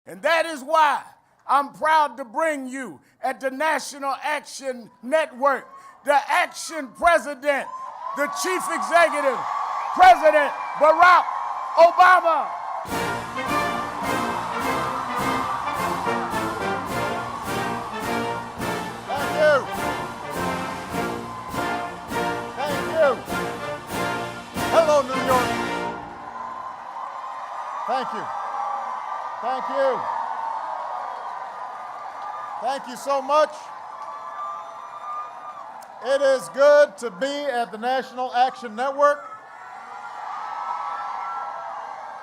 And that is why I'm proud to bring you at the National Action Network, the Action President, the Chief Executive, President Barack Obama. Thank you. Thank you. Hello, New York. Thank you. Thank you. Thank you so much. It is good to be at the National Action Network.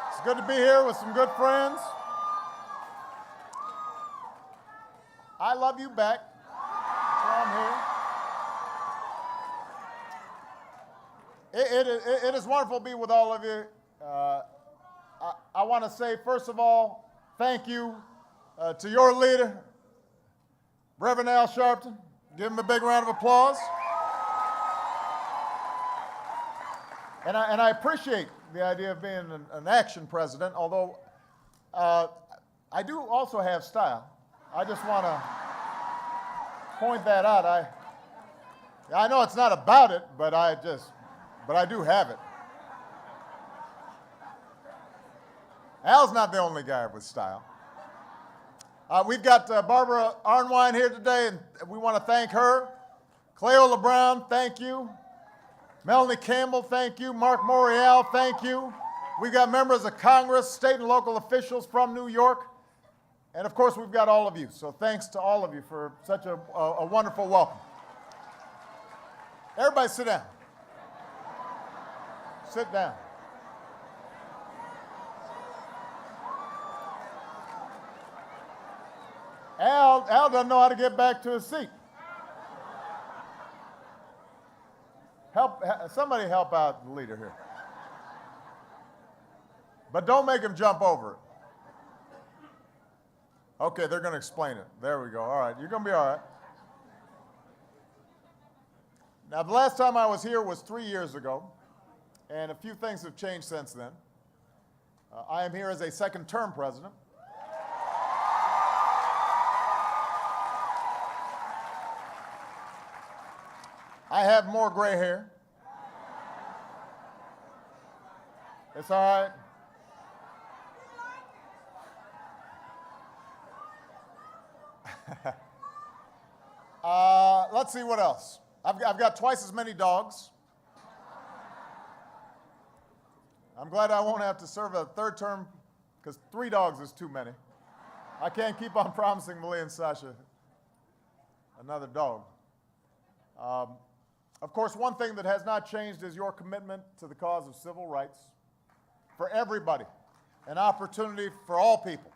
It's good to be here with some good friends. I love you back. That's why I'm here. It is wonderful to be with all of you. I want to say, first of all, thank you to your leader, Reverend Al Sharpton. Give him a big round of applause. And I appreciate the idea of being an action president, although I do also have style. I just want to point that out. I know it's not about it, but I do have it. Al's not the only guy with style. We've got Barbara Arnwine here today, and we want to thank her. Cleola Brown, thank you. Melanie Campbell, thank you. Mark Morial, thank you. We've got members of Congress, state and local officials from New York. And of course, we've got all of you. So thanks to all of you for such a wonderful welcome. Everybody sit down. Sit down. Al doesn't know how to get back to his seat. Somebody help out the leader here. But don't make him jump over it. Okay, they're going to explain it. There we go. All right, you're going to be all right. Now, the last time I was here was 3 years ago, and a few things have changed since then. I am here as a second-term president. I have more gray hair. It's all right. Let's see what else. I've got twice as many dogs. I'm glad I won't have to serve a third term because 3 dogs is too many. I can't keep on promising Malia and Sasha another dog. Of course, one thing that has not changed is your commitment to the cause of civil rights for everybody, an opportunity for all people.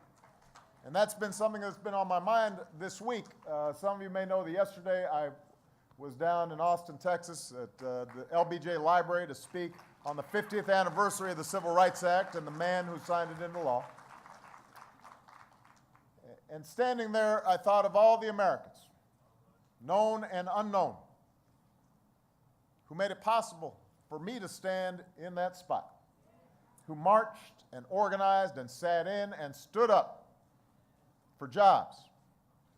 And that's been something that's been on my mind this week. Some of you may know that yesterday I was down in Austin, Texas at the LBJ Library to speak on the 50th anniversary of the Civil Rights Act and the man who signed it into law. And standing there, I thought of all the Americans, known and unknown, who made it possible for me to stand in that spot, who marched and organized and sat in and stood up for jobs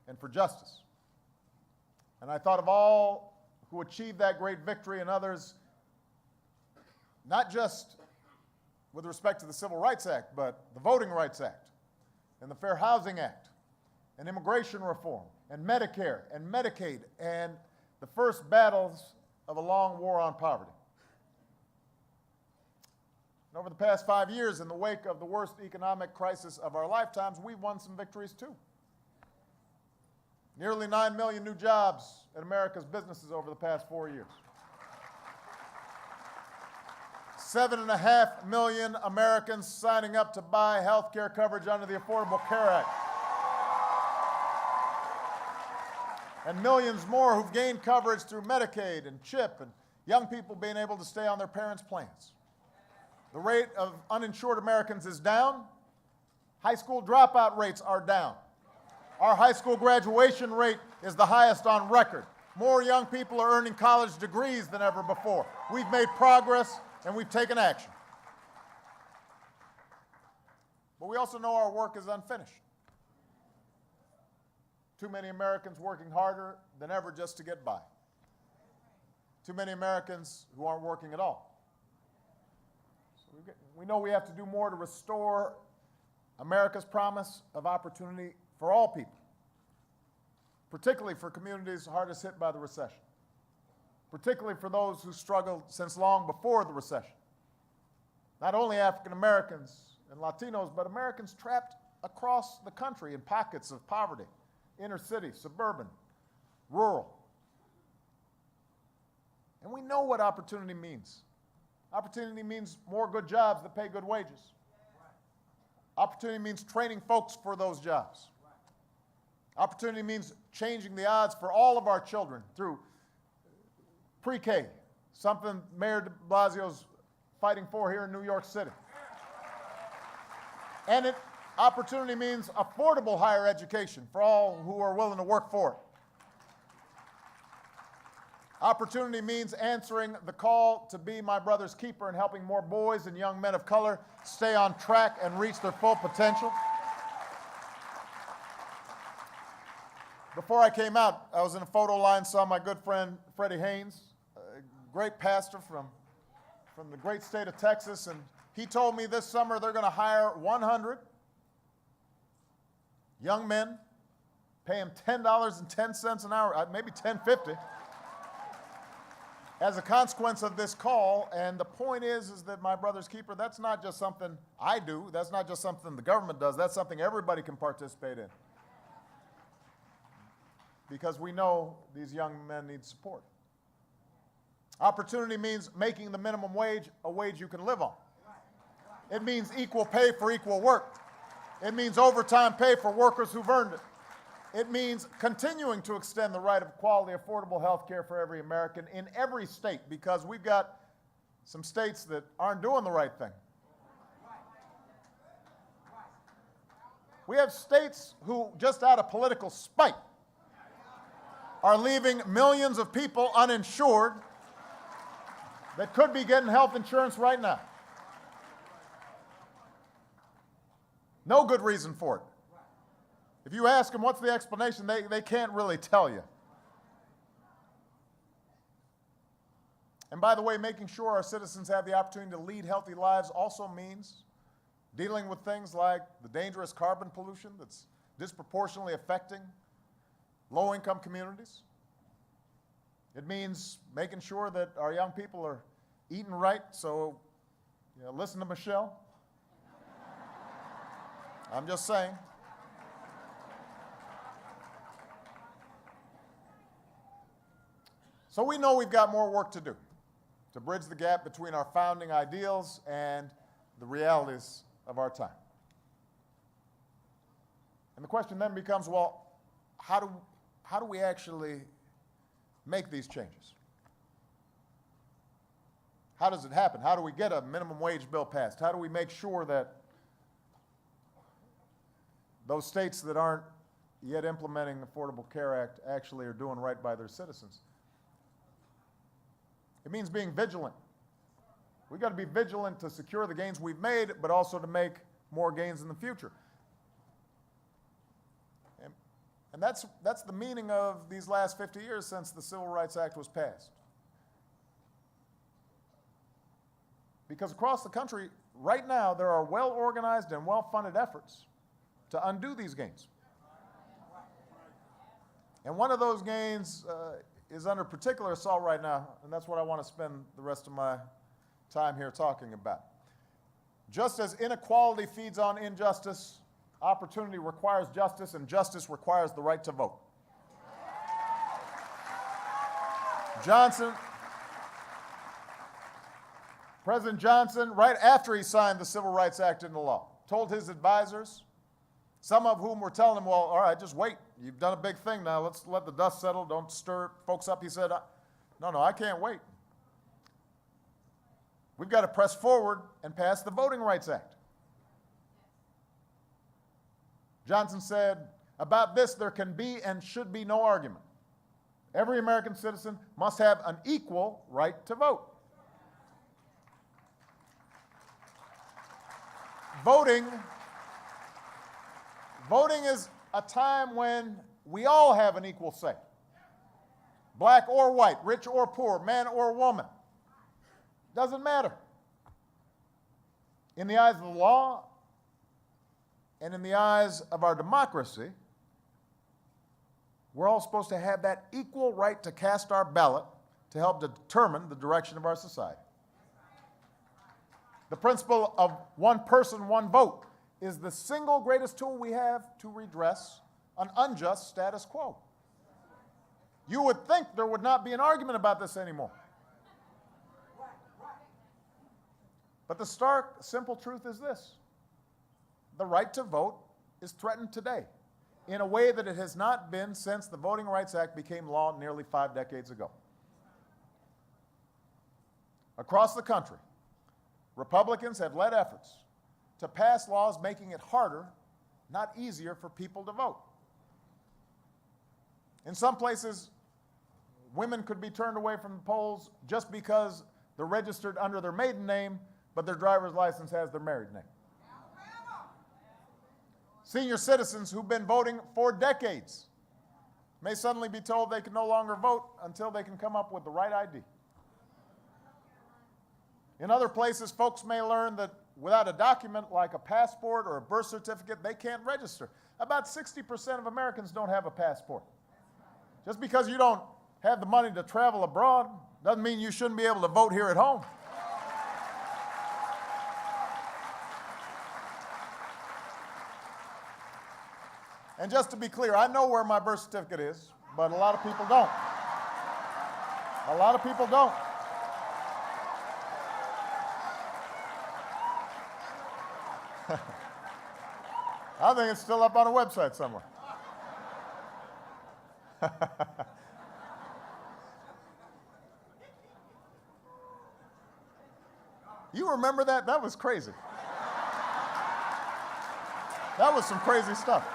and for justice. And I thought of all who achieved that great victory and others, not just with respect to the Civil Rights Act, but the Voting Rights Act and the Fair Housing Act and immigration reform and Medicare and Medicaid and the first battles of a long war on poverty. And over the past 5 years, in the wake of the worst economic crisis of our lifetimes, we've won some victories too. Nearly 9 million new jobs in America's businesses over the past 4 years. 7.5 million Americans signing up to buy health care coverage under the Affordable Care Act. And millions more who've gained coverage through Medicaid and CHIP, and young people being able to stay on their parents' plans. The rate of uninsured Americans is down. High school dropout rates are down. Our high school graduation rate is the highest on record. More young people are earning college degrees than ever before. We've made progress and we've taken action. But we also know our work is unfinished. Too many Americans working harder than ever just to get by. Too many Americans who aren't working at all. So we know we have to do more to restore America's promise of opportunity for all people, particularly for communities hardest hit by the recession, particularly for those who struggled since long before the recession. Not only African Americans and Latinos, but Americans trapped across the country in pockets of poverty, inner city, suburban, rural. And we know what opportunity means. Opportunity means more good jobs that pay good wages. Opportunity means training folks for those jobs. Opportunity means changing the odds for all of our children through pre-K, something Mayor de Blasio's fighting for here in New York City. And opportunity means affordable higher education for all who are willing to work for it. Opportunity means answering the call to be my brother's keeper and helping more boys and young men of color stay on track and reach their full potential. Before I came out, I was in a photo line, saw my good friend Freddie Haynes, a great pastor from the great state of Texas, and he told me this summer they're going to hire 100 young men, pay them $10.10 an hour, maybe $10.50. As a consequence of this call. And the point is that my brother's keeper, that's not just something I do, that's not just something the government does, that's something everybody can participate in. Because we know these young men need support. Opportunity means making the minimum wage a wage you can live on. It means equal pay for equal work. It means overtime pay for workers who've earned it. It means continuing to extend the right of quality, affordable health care for every American in every state, because we've got some states that aren't doing the right thing. We have states who, just out of political spite, are leaving millions of people uninsured that could be getting health insurance right now. No good reason for it. If you ask them what's the explanation, they can't really tell you. And by the way, making sure our citizens have the opportunity to lead healthy lives also means dealing with things like the dangerous carbon pollution that's disproportionately affecting low-income communities. It means making sure that our young people are eating right, so listen to Michelle. I'm just saying. So we know we've got more work to do to bridge the gap between our founding ideals and the realities of our time. And the question then becomes, well, how do we actually make these changes? How does it happen? How do we get a minimum wage bill passed? How do we make sure that those states that aren't yet implementing the Affordable Care Act actually are doing right by their citizens? It means being vigilant. We've got to be vigilant to secure the gains we've made, but also to make more gains in the future. And that's the meaning of these last 50 years since the Civil Rights Act was passed. Because across the country, right now, there are well-organized and well-funded efforts to undo these gains. And one of those gains is under particular assault right now, and that's what I want to spend the rest of my time here talking about. Just as inequality feeds on injustice, opportunity requires justice, and justice requires the right to vote. President Johnson, right after he signed the Civil Rights Act into law, told his advisors, some of whom were telling him, well, all right, just wait. You've done a big thing now. Let's let the dust settle. Don't stir folks up. He said, no, I can't wait. We've got to press forward and pass the Voting Rights Act. Johnson said, about this, there can be and should be no argument. Every American citizen must have an equal right to vote. Voting is a time when we all have an equal say. Black or white, rich or poor, man or woman. Doesn't matter. In the eyes of the law and in the eyes of our democracy, we're all supposed to have that equal right to cast our ballot to help determine the direction of our society. The principle of one person, one vote is the single greatest tool we have to redress an unjust status quo. You would think there would not be an argument about this anymore. But the stark, simple truth is this: the right to vote is threatened today in a way that it has not been since the Voting Rights Act became law nearly 5 decades ago. Across the country, Republicans have led efforts to pass laws making it harder, not easier, for people to vote. In some places, women could be turned away from the polls just because they're registered under their maiden name, but their driver's license has their married name. Senior citizens who've been voting for decades may suddenly be told they can no longer vote until they can come up with the right ID. In other places, folks may learn that without a document like a passport or a birth certificate, they can't register. About 60% of Americans don't have a passport. Just because you don't have the money to travel abroad doesn't mean you shouldn't be able to vote here at home. And just to be clear, I know where my birth certificate is, but a lot of people don't. A lot of people don't. I think it's still up on a website somewhere. You remember that? That was crazy. That was some crazy stuff.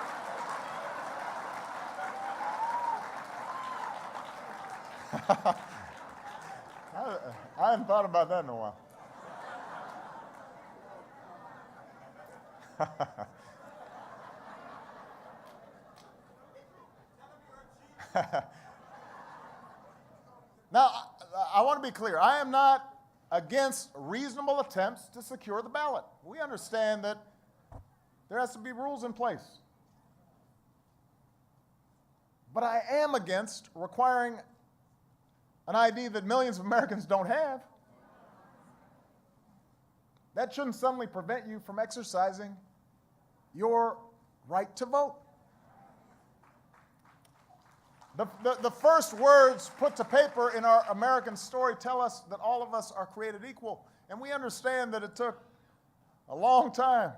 I hadn't thought about that in a while. Now, I want to be clear. I am not against reasonable attempts to secure the ballot. We understand that there has to be rules in place. But I am against requiring an ID that millions of Americans don't have. That shouldn't suddenly prevent you from exercising your right to vote. The first words put to paper in our American story tell us that all of us are created equal. And we understand that it took a long time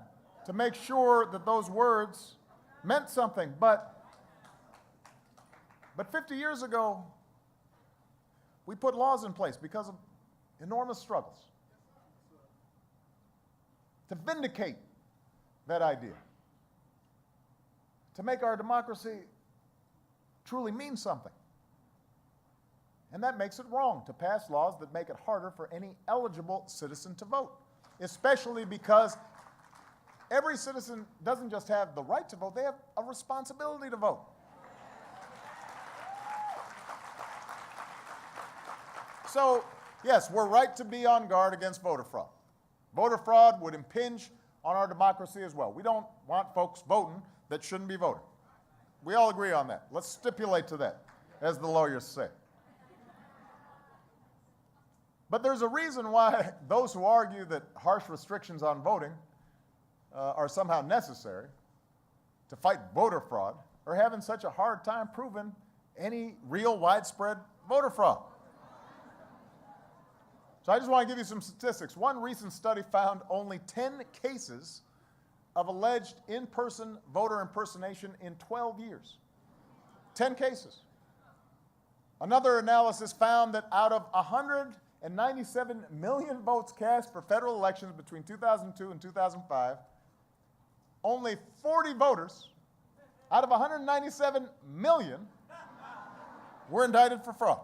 to make sure that those words meant something. But 50 years ago, we put laws in place because of enormous struggles to vindicate that idea, to make our democracy truly mean something. And that makes it wrong to pass laws that make it harder for any eligible citizen to vote, especially because every citizen doesn't just have the right to vote, they have a responsibility to vote. So, yes, we're right to be on guard against voter fraud. Voter fraud would impinge on our democracy as well. We don't want folks voting that shouldn't be voting. We all agree on that. Let's stipulate to that, as the lawyers say. But there's a reason why those who argue that harsh restrictions on voting are somehow necessary to fight voter fraud are having such a hard time proving any real widespread voter fraud. So I just want to give you some statistics. One recent study found only 10 cases of alleged in-person voter impersonation in 12 years. 10 cases. Another analysis found that out of 197 million votes cast for federal elections between 2002 and 2005, only 40 voters out of 197 million were indicted for fraud.